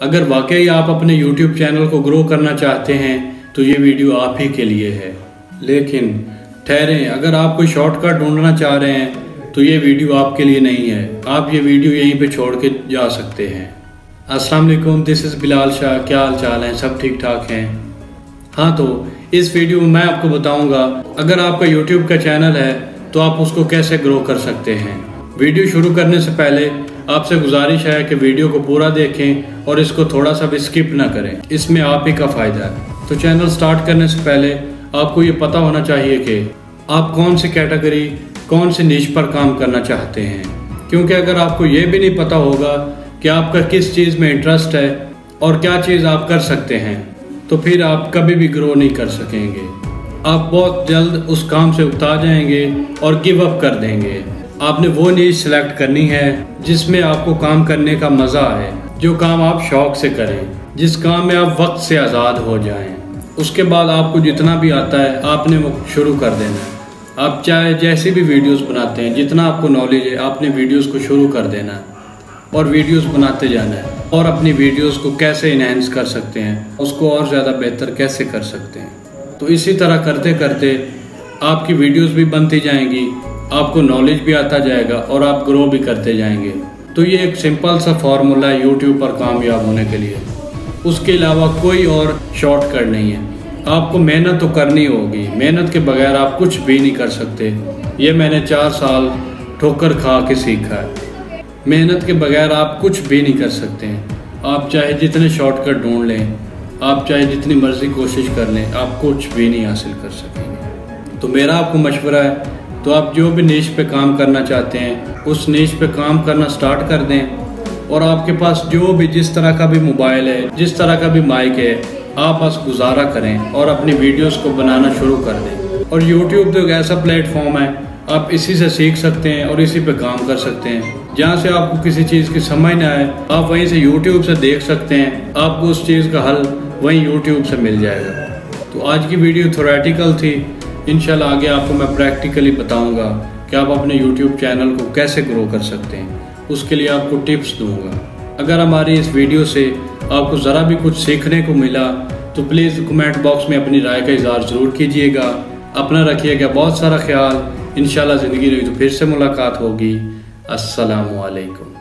अगर वाकई आप अपने YouTube चैनल को ग्रो करना चाहते हैं तो ये वीडियो आप ही के लिए है। लेकिन ठहरें, अगर आप कोई शॉर्टकट ढूंढना चाह रहे हैं तो ये वीडियो आपके लिए नहीं है। आप ये वीडियो यहीं पे छोड़ के जा सकते हैं। अस्सलाम वालेकुम, दिस इज़ बिलाल शाह। क्या हाल चाल है? सब ठीक ठाक हैं? हाँ, तो इस वीडियो में मैं आपको बताऊंगा अगर आपका YouTube का चैनल है तो आप उसको कैसे ग्रो कर सकते हैं। वीडियो शुरू करने से पहले आपसे गुजारिश है कि वीडियो को पूरा देखें और इसको थोड़ा सा भी स्किप ना करें, इसमें आप ही का फ़ायदा है। तो चैनल स्टार्ट करने से पहले आपको ये पता होना चाहिए कि आप कौन सी कैटेगरी, कौन सी नीश पर काम करना चाहते हैं, क्योंकि अगर आपको ये भी नहीं पता होगा कि आपका किस चीज़ में इंटरेस्ट है और क्या चीज़ आप कर सकते हैं तो फिर आप कभी भी ग्रो नहीं कर सकेंगे। आप बहुत जल्द उस काम से उकता जाएंगे और गिव अप कर देंगे। आपने वो नीश सेलेक्ट करनी है जिसमें आपको काम करने का मज़ा आए, जो काम आप शौक से करें, जिस काम में आप वक्त से आज़ाद हो जाएं। उसके बाद आपको जितना भी आता है आपने वो शुरू कर देना है। आप चाहे जैसी भी वीडियोस बनाते हैं, जितना आपको नॉलेज है आपने वीडियोस को शुरू कर देना है और वीडियोस बनाते जाना है और अपनी वीडियोस को कैसे इनहेंस कर सकते हैं, उसको और ज़्यादा बेहतर कैसे कर सकते हैं। तो इसी तरह करते करते आपकी वीडियोस भी बनती जाएंगी, आपको नॉलेज भी आता जाएगा और आप ग्रो भी करते जाएंगे। तो ये एक सिंपल सा फार्मूला है यूट्यूब पर कामयाब होने के लिए। उसके अलावा कोई और शॉर्टकट नहीं है। आपको मेहनत तो करनी होगी, मेहनत के बगैर आप कुछ भी नहीं कर सकते। ये मैंने 4 साल ठोकर खा के सीखा है। मेहनत के बगैर आप कुछ भी नहीं कर सकते हैं। आप चाहे जितने शॉर्टकट ढूंढ लें, आप चाहे जितनी मर्जी कोशिश कर लें, आप कुछ भी नहीं हासिल कर सकेंगे। तो मेरा आपको मशवरा है, तो आप जो भी नीश पे काम करना चाहते हैं उस नीश पे काम करना स्टार्ट कर दें और आपके पास जो भी जिस तरह का भी मोबाइल है, जिस तरह का भी माइक है, आप बस गुजारा करें और अपनी वीडियोस को बनाना शुरू कर दें। और YouTube तो एक ऐसा प्लेटफॉर्म है, आप इसी से सीख सकते हैं और इसी पे काम कर सकते हैं। जहाँ से आपको किसी चीज़ की समझ ना आए आप वहीं से YouTube से देख सकते हैं, आपको उस चीज़ का हल वहीं YouTube से मिल जाएगा। तो आज की वीडियो थ्योरेटिकल थी, इंशाल्लाह आगे आपको मैं प्रैक्टिकली बताऊंगा कि आप अपने YouTube चैनल को कैसे ग्रो कर सकते हैं। उसके लिए आपको टिप्स दूंगा। अगर हमारी इस वीडियो से आपको ज़रा भी कुछ सीखने को मिला तो प्लीज़ कमेंट बॉक्स में अपनी राय का इज़हार ज़रूर कीजिएगा। अपना रखिएगा बहुत सारा ख्याल। इंशाल्लाह ज़िंदगी रही तो फिर से मुलाकात होगी। अस्सलामु अलैकुम।